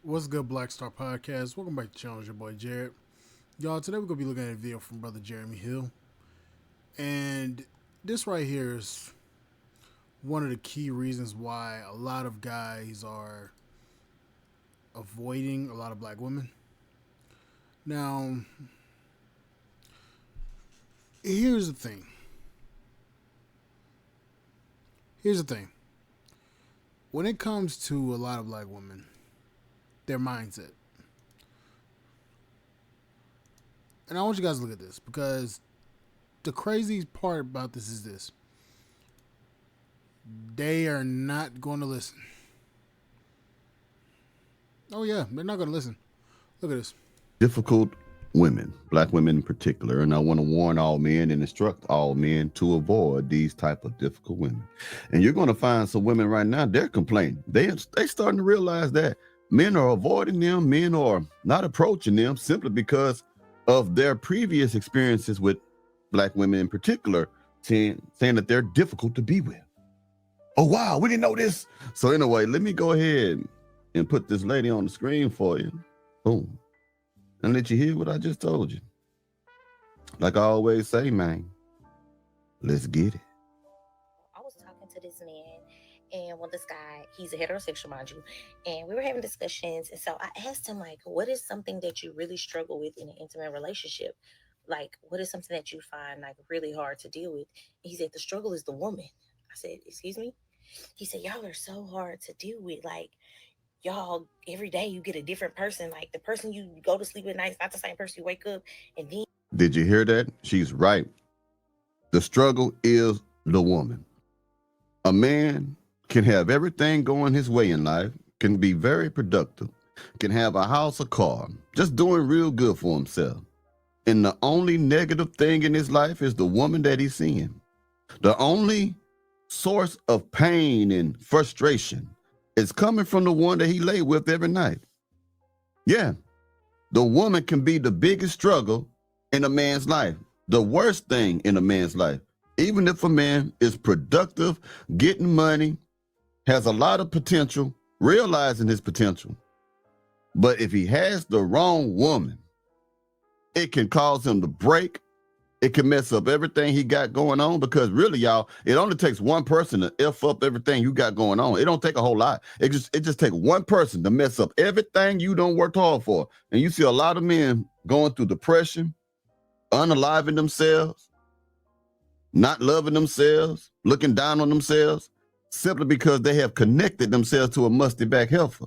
What's good, Black Star Podcast? Welcome back to the channel. It's your boy Jared. Y'all, today we're going to be looking at a video from Brother Jeremy Hill. And this right here is one of the key reasons why a lot of guys are avoiding a lot of black women. Now, here's the thing. Here's the thing. When it comes to a lot of black women, their mindset. And I want you guys to look at this because the crazy part about this is this. They are not going to listen. Oh, yeah, they're not going to listen. Look at this. Difficult women, black women in particular, and I want to warn all men and instruct all men to avoid these type of difficult women. And you're going to find some women right now, they're complaining. They starting to realize that men are avoiding them, men are not approaching them simply because of their previous experiences with black women in particular, saying that they're difficult to be with. Oh, wow, we didn't know this. So anyway, let me go ahead and put this lady on the screen for you. Boom. And let you hear what I just told you. Like I always say, man, let's get it. I was talking to this man, and this guy, he's a heterosexual, mind you, and we were having discussions. And so I asked him, like, what is something that you really struggle with in an intimate relationship? Like, what is something that you find like really hard to deal with? And he said, the struggle is the woman. I said, excuse me? He said, y'all are so hard to deal with. Like, y'all, every day you get a different person. Like, the person you go to sleep at night is not the same person you wake up. And then Did you hear that? She's right. The struggle is the woman. A man can have everything going his way in life, can be very productive, can have a house, a car, just doing real good for himself. And the only negative thing in his life is the woman that he's seeing. The only source of pain and frustration is coming from the one that he lay with every night. Yeah, the woman can be the biggest struggle in a man's life, the worst thing in a man's life. Even if a man is productive, getting money, has a lot of potential, realizing his potential. But if he has the wrong woman, it can cause him to break. It can mess up everything he got going on, because really, y'all, it only takes one person to F up everything you got going on. It don't take a whole lot. It just takes one person to mess up everything you don't work hard for. And you see a lot of men going through depression, unaliving themselves, not loving themselves, looking down on themselves, simply because they have connected themselves to a musty back heifer.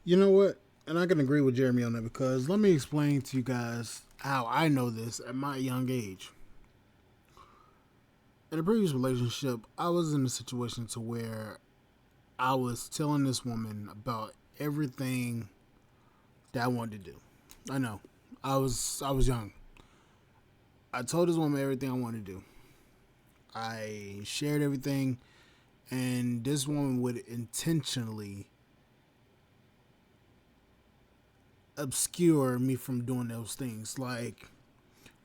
You know what? And I can agree with Jeremy on that because let me explain to you guys how I know this at my young age. In a previous relationship, I was in a situation to where I was telling this woman about everything that I wanted to do. I know. I was young. I told this woman everything I wanted to do. I shared everything, and this woman would intentionally obscure me from doing those things, like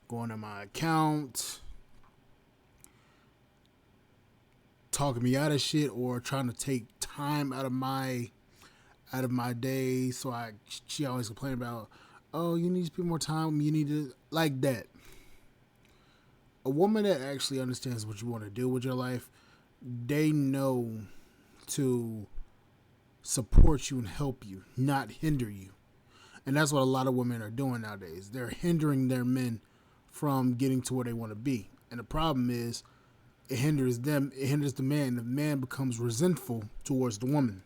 going to my account, talking me out of shit, or trying to take time out of my day. So she always complained about, oh, you need to spend more time. You need to like that. A woman that actually understands what you want to do with your life, they know to support you and help you, not hinder you. And that's what a lot of women are doing nowadays. They're hindering their men from getting to where they want to be. And the problem is, it hinders them, it hinders the man. The man becomes resentful towards the woman.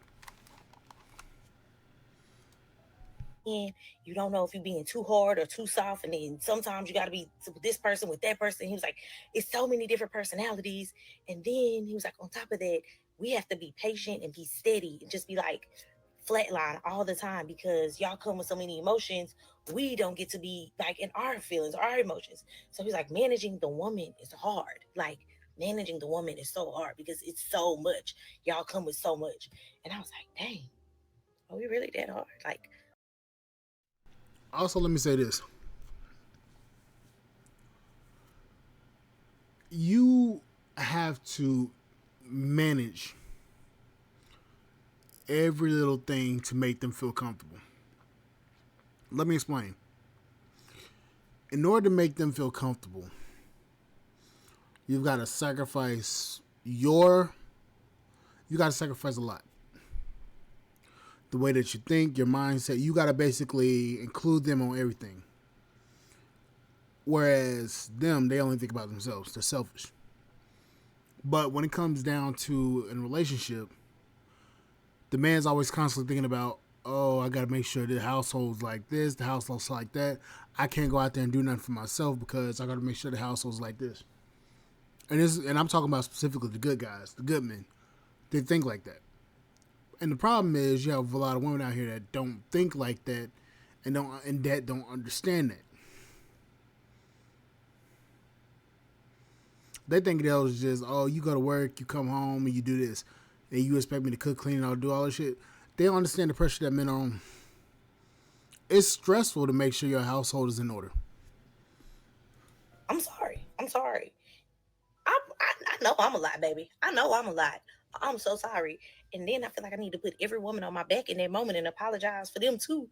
you don't know if you're being too hard or too soft, and then sometimes you got to be with this person, with that person. He was like, it's so many different personalities. And then he was like, on top of that, we have to be patient and be steady and just be like flatline all the time, because y'all come with so many emotions. We don't get to be like in our feelings, our emotions. So he's like, managing the woman is hard. Like, managing the woman is so hard because it's so much. Y'all come with so much. And I was like, dang, are we really that hard? Like, Also, let me say this. You have to manage every little thing to make them feel comfortable. Let me explain. In order to make them feel comfortable, you've got to sacrifice you got to sacrifice a lot. The way that you think, your mindset, you got to basically include them on everything. Whereas them, they only think about themselves. They're selfish. But when it comes down to a relationship, the man's always constantly thinking about, oh, I got to make sure the household's like this, the household's like that. I can't go out there and do nothing for myself because I got to make sure the household's like this. And I'm talking about specifically the good guys, the good men. They think like that. And the problem is you have a lot of women out here that don't think like that and don't understand that. They think that was just, oh, you go to work, you come home, and you do this. And you expect me to cook, clean, and do all this shit. They don't understand the pressure that men are on. It's stressful to make sure your household is in order. I'm sorry. I know I'm a lot, baby. I know I'm a lot. I'm so sorry. And then I feel like I need to put every woman on my back in that moment and apologize for them too.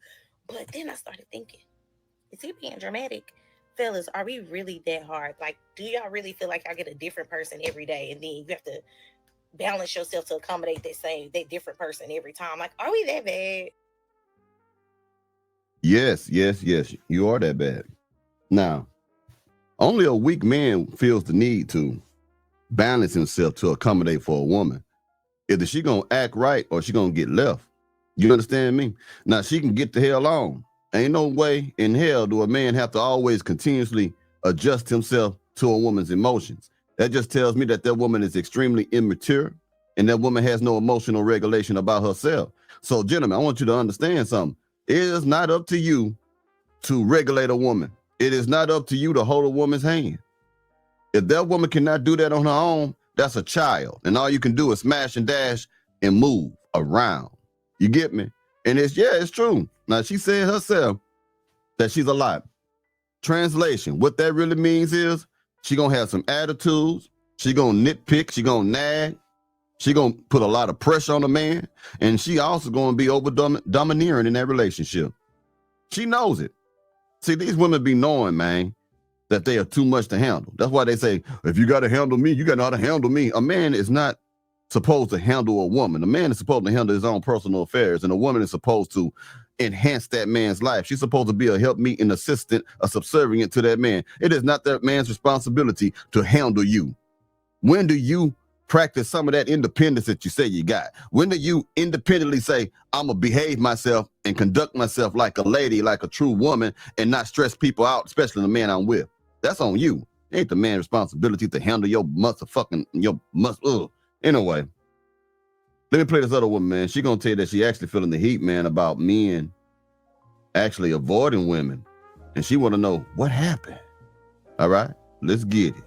But then I started thinking, is he being dramatic? Fellas, are we really that hard? Like, do y'all really feel like y'all get a different person every day and then you have to balance yourself to accommodate that different person every time? Like, are we that bad? Yes. You are that bad. Now, only a weak man feels the need to balance himself to accommodate for a woman. Either she gonna act right or she gonna get left. You understand me? Now, she can get the hell on. Ain't no way in hell do a man have to always continuously adjust himself to a woman's emotions. That just tells me that woman is extremely immature and that woman has no emotional regulation about herself. So, gentlemen, I want you to understand something. It is not up to you to regulate a woman. It is not up to you to hold a woman's hand. If that woman cannot do that on her own, that's a child. And all you can do is smash and dash and move around. You get me? And it's true. Now, she said herself that she's a lot. Translation, what that really means is she gonna have some attitudes. She gonna nitpick. She gonna nag. She gonna put a lot of pressure on the man. And she also gonna be over domineering in that relationship. She knows it. See, these women be knowing, man, that they are too much to handle. That's why they say, if you got to handle me, you got to know how to handle me. A man is not supposed to handle a woman. A man is supposed to handle his own personal affairs, and a woman is supposed to enhance that man's life. She's supposed to be a helpmeet, an assistant, a subservient to that man. It is not that man's responsibility to handle you. When do you practice some of that independence that you say you got? When do you independently say, I'm going to behave myself and conduct myself like a lady, like a true woman, and not stress people out, especially the man I'm with? That's on you. It ain't the man's responsibility to handle your Anyway, let me play this other woman, man. She gonna tell you that she actually feeling the heat, man, about men actually avoiding women. And she want to know what happened. All right, let's get it.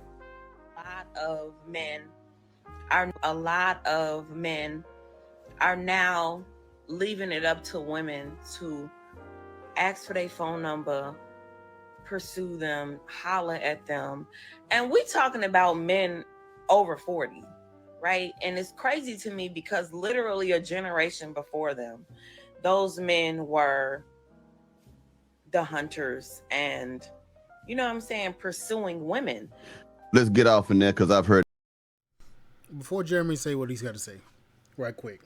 A lot of men are now leaving it up to women to ask for their phone number, pursue them, holler at them. And we talking about men over 40, right? And it's crazy to me because literally a generation before them, those men were the hunters and, you know what I'm saying, pursuing women. Let's get off in there because I've heard. Before Jeremy say what he's got to say, right quick.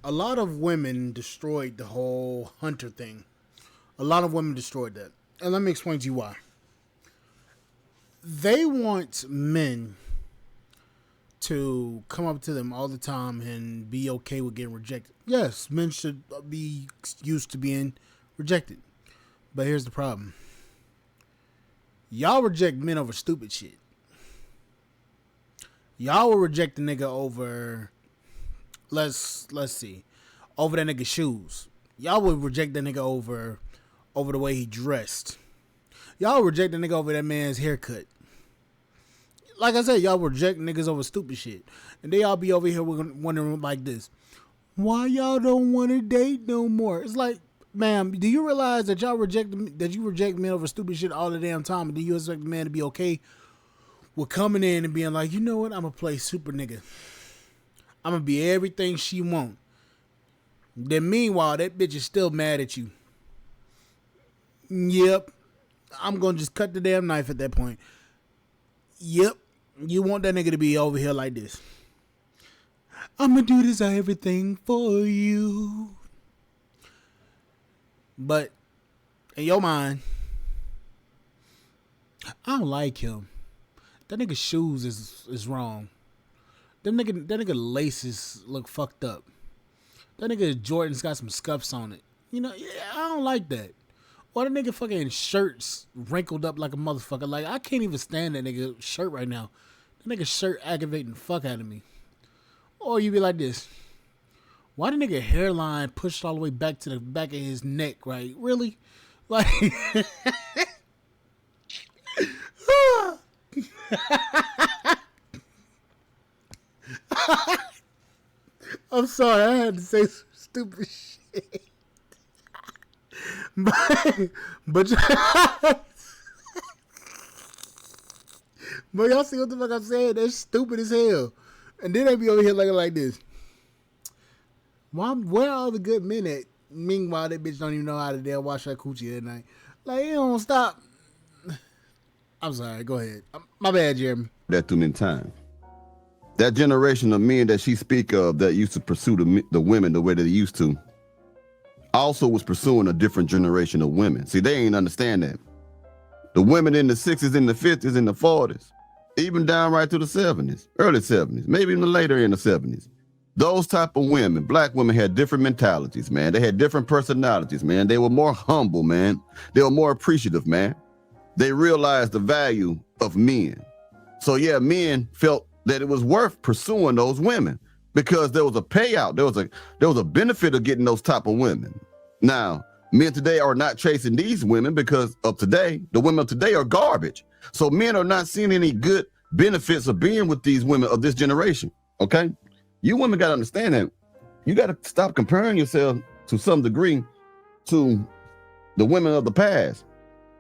A lot of women destroyed the whole hunter thing. A lot of women destroyed that. And let me explain to you why. They want men to come up to them all the time and be okay with getting rejected. Yes, men should be used to being rejected. But here's the problem. Y'all reject men over stupid shit. Y'all will reject a nigga over, let's see, over that nigga's shoes. Y'all would reject that nigga over the way he dressed. Y'all reject the nigga over that man's haircut. Like I said, y'all reject niggas over stupid shit. And they all be over here wondering like this. Why y'all don't want to date no more? It's like, ma'am, do you realize that you reject men over stupid shit all the damn time? And do you expect the man to be okay with coming in and being like, you know what, I'm going to play super nigga. I'm gonna be everything she want. Then meanwhile, that bitch is still mad at you. Yep. I'm gonna just cut the damn knife at that point. Yep. You want that nigga to be over here like this. I'm gonna do this everything for you. But in your mind, I don't like him. That nigga's shoes is wrong. That nigga laces look fucked up. That nigga Jordan's got some scuffs on it. You know, yeah, I don't like that. Or the nigga fucking shirts wrinkled up like a motherfucker. Like, I can't even stand that nigga shirt right now. That nigga shirt aggravating the fuck out of me. Or you be like this. Why the nigga hairline pushed all the way back to the back of his neck, right? Really? Like... I'm sorry, I had to say some stupid shit. but but y'all see what the fuck I'm saying? That's stupid as hell. And then they be over here looking like this. Where are all the good men at? Meanwhile, that bitch don't even know how to damn wash her coochie at night. Like, you don't stop. I'm sorry, go ahead. My bad, Jeremy. That too many times. That generation of men that she speak of that used to pursue the women the way that they used to also was pursuing a different generation of women. See, they ain't understand that. The women in the 60s, in the 50s, in the 40s, even down right to the 70s, early 70s, maybe even later in the 70s. Those type of women, black women, had different mentalities, man. They had different personalities, man. They were more humble, man. They were more appreciative, man. They realized the value of men. So yeah, men felt that it was worth pursuing those women because there was a payout. There was a benefit of getting those type of women. Now, men today are not chasing these women because of today. The women of today are garbage. So men are not seeing any good benefits of being with these women of this generation. Okay? You women got to understand that. You got to stop comparing yourself to some degree to the women of the past.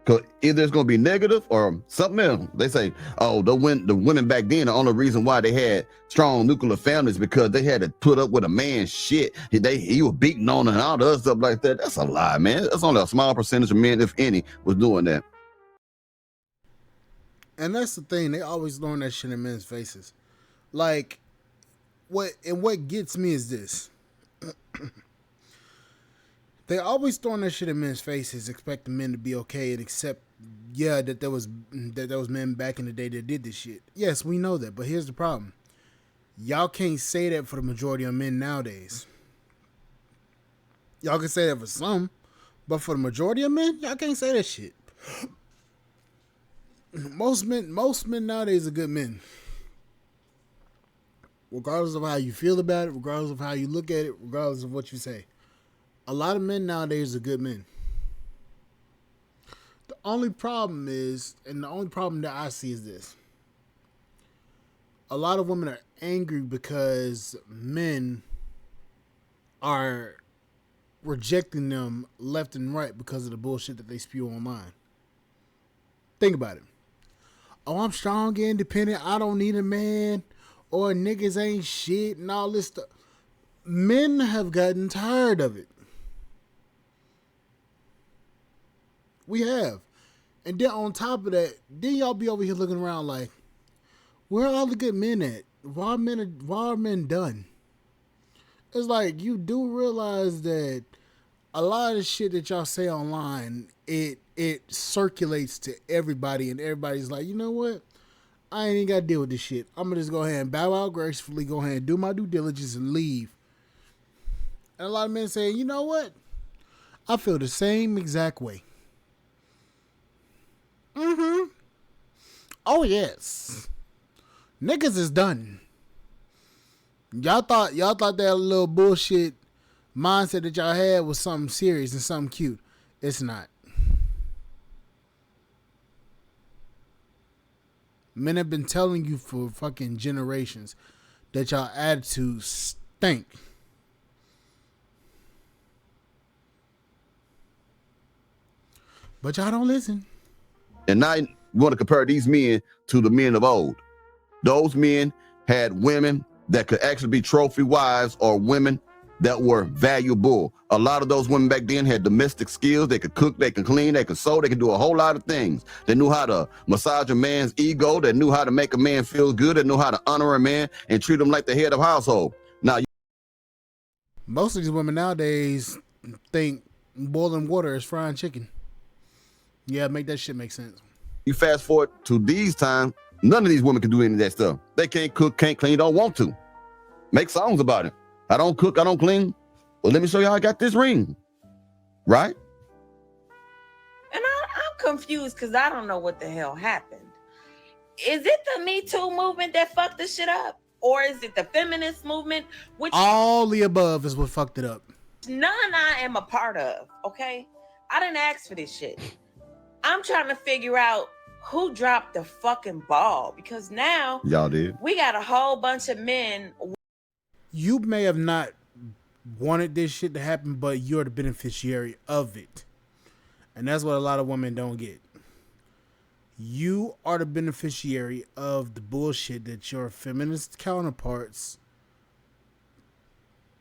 Because either it's going to be negative or something else. They say, oh, the women back then, the only reason why they had strong nuclear families because they had to put up with a man's shit. He was beating on and all the other stuff like that. That's a lie, man. That's only a small percentage of men, if any, was doing that. And that's the thing. They always throwing that shit in men's faces. Like, what gets me is this. They always throwing that shit in men's faces, expecting men to be okay and accept, yeah, that there was men back in the day that did this shit. Yes, we know that, but here's the problem. Y'all can't say that for the majority of men nowadays. Y'all can say that for some, but for the majority of men, y'all can't say that shit. Most men nowadays are good men. Regardless of how you feel about it, regardless of how you look at it, regardless of what you say. A lot of men nowadays are good men. The only problem is, and the only problem that I see is this. A lot of women are angry because men are rejecting them left and right because of the bullshit that they spew online. Think about it. Oh, I'm strong and independent. I don't need a man. Or niggas ain't shit and all this stuff. Men have gotten tired of it. We have. And then on top of that, then y'all be over here looking around like, where are all the good men at? Why are men done? It's like, you do realize that a lot of the shit that y'all say online, it circulates to everybody, and everybody's like, you know what? I ain't even got to deal with this shit. I'm going to just go ahead and bow out gracefully, go ahead and do my due diligence and leave. And a lot of men say, you know what? I feel the same exact way. Mm-hmm. Oh, yes. Niggas is done. Y'all thought that little bullshit mindset that y'all had was something serious and something cute. It's not. Men have been telling you for fucking generations that y'all attitudes stink. But y'all don't listen. And now you want to compare these men to the men of old. Those men had women that could actually be trophy wives or women that were valuable. A lot of those women back then had domestic skills. They could cook, they could clean, they could sew, they could do a whole lot of things. They knew how to massage a man's ego. They knew how to make a man feel good. They knew how to honor a man and treat him like the head of household. Now, Most of these women nowadays think boiling water is frying chicken. Yeah, make that shit make sense. you fast forward to these times, none of these women can do any of that stuff. They can't cook, can't clean, don't want to. Make songs about it. I don't cook, I don't clean. Well, let me show you how I got this ring. Right? And I'm confused because I don't know what the hell happened. Is it the Me Too movement that fucked this shit up? Or is it the feminist movement? Which All the above is what fucked it up. none I am a part of, okay? I didn't ask for this shit. I'm trying to figure out who dropped the fucking ball, because now Y'all did. we got a whole bunch of men. You may have not wanted this shit to happen, but you're the beneficiary of it. And that's what a lot of women don't get. You are the beneficiary of the bullshit that your feminist counterparts,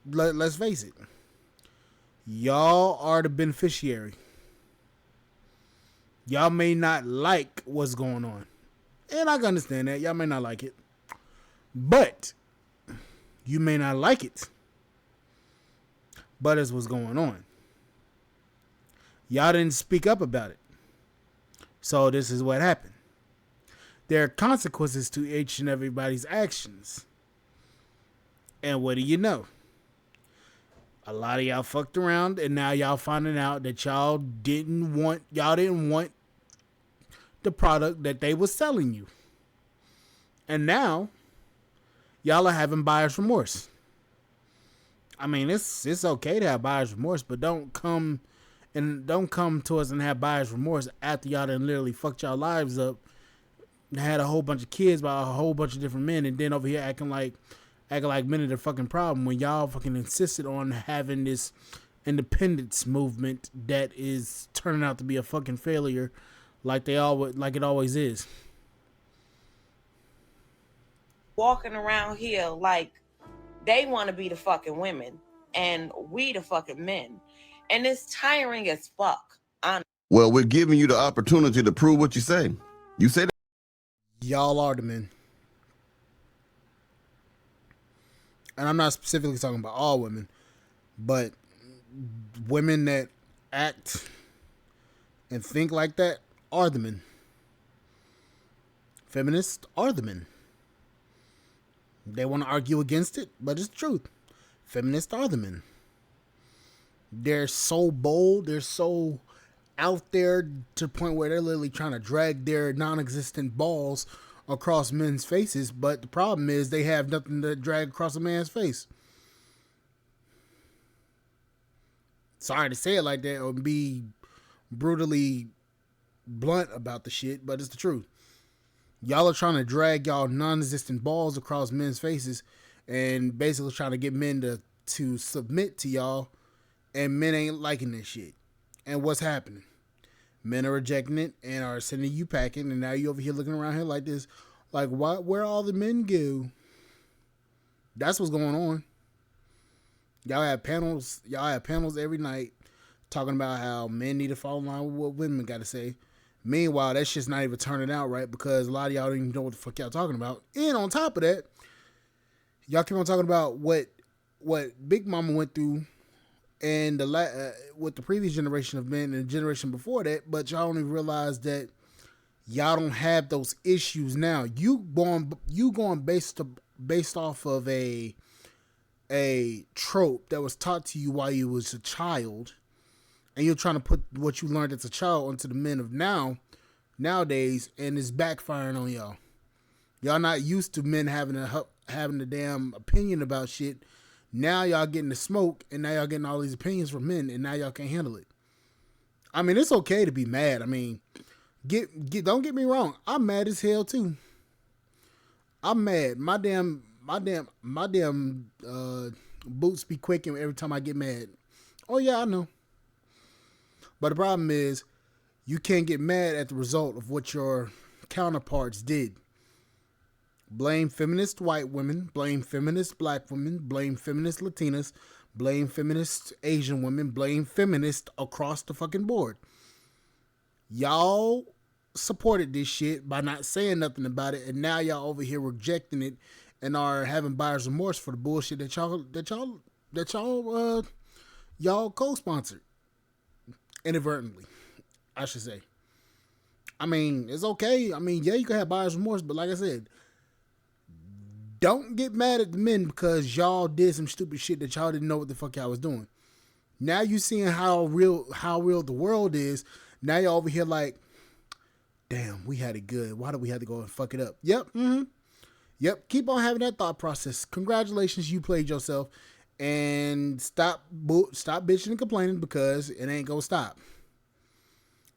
let's face it, y'all are the beneficiary. Y'all may not like what's going on. And I can understand that. Y'all may not like it. But you may not like it. But it's what's going on. Y'all didn't speak up about it. So this is what happened. There are consequences to each and everybody's actions. And what do you know? A lot of y'all fucked around, and now y'all finding out that y'all didn't want the product that they was selling you. And now y'all are having buyer's remorse. I mean, it's okay to have buyer's remorse, but don't come to us and have buyer's remorse after y'all done literally fucked y'all lives up and had a whole bunch of kids by a whole bunch of different men, and then over here acting like men are the fucking problem when y'all fucking insisted on having this independence movement that is turning out to be a fucking failure, like it always is. Walking around here like they want to be the fucking women and we the fucking men. And it's tiring as fuck. Well, we're giving you the opportunity to prove what you say. You say that. Y'all are the men. And I'm not specifically talking about all women, but women that act and think like that are the men. Feminists are the men. They want to argue against it, but it's the truth. Feminists are the men. They're so bold, they're so out there to the point where they're literally trying to drag their non-existent balls across men's faces, but the problem is they have nothing to drag across a man's face. Sorry to say it like that or be brutally blunt about the shit, but it's the truth. Y'all are trying to drag y'all non-existent balls across men's faces and basically trying to get men to submit to y'all, and men ain't liking this shit. And what's happening? Men are rejecting it and are sending you packing, and now you over here looking around here like this, like where all the men go? That's what's going on. Y'all have panels every night talking about how men need to fall in line with what women got to say. Meanwhile, that shit's not even turning out right because a lot of y'all don't even know what the fuck y'all talking about. And on top of that, y'all keep on talking about what Big Mama went through and with the previous generation of men and the generation before that, but y'all don't even realize that y'all don't have those issues now. You going based off of a trope that was taught to you while you was a child, and you're trying to put what you learned as a child onto the men of nowadays, and it's backfiring on y'all. Y'all not used to men having a damn opinion about shit. Now y'all getting the smoke, and now y'all getting all these opinions from men, and now y'all can't handle it. I mean, it's okay to be mad. I mean, don't get me wrong. I'm mad as hell too. I'm mad. My damn boots be quaking every time I get mad. Oh yeah, I know. But the problem is, you can't get mad at the result of what your counterparts did. Blame feminist white women, blame feminist black women, blame feminist Latinas, blame feminist Asian women, blame feminist across the fucking board. Y'all supported this shit by not saying nothing about it, and now y'all over here rejecting it and are having buyer's remorse for the bullshit that y'all co-sponsored inadvertently, I should say. I mean, it's okay. I mean, yeah, you can have buyer's remorse, but like I said, don't get mad at the men because y'all did some stupid shit that y'all didn't know what the fuck y'all was doing. Now you seeing how real the world is. Now y'all over here like, damn, we had it good. Why do we have to go and fuck it up? Yep. Yep. Keep on having that thought process. Congratulations, you played yourself. And stop bitching and complaining because it ain't gonna stop.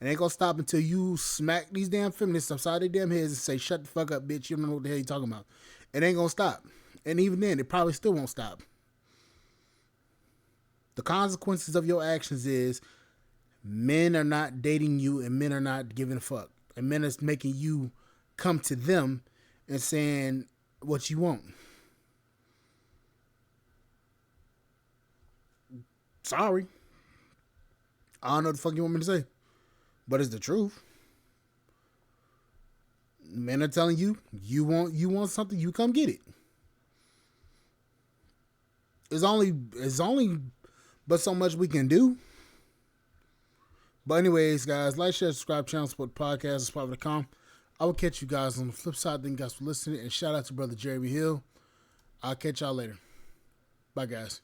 It ain't gonna stop until you smack these damn feminists upside their damn heads and say, shut the fuck up, bitch. You don't know what the hell you're talking about. It ain't gonna stop. And even then, it probably still won't stop. The consequences of your actions is men are not dating you and men are not giving a fuck. And men are making you come to them and saying what you want. Sorry. I don't know what the fuck you want me to say. But it's the truth. Men are telling you, you want something, you come get it. It's only but so much we can do. But anyways, guys, like, share, subscribe, channel, support the podcast, Spotify.com. I will catch you guys on the flip side. Thank you guys for listening. And shout out to brother Jeremy Hill. I'll catch y'all later. Bye, guys.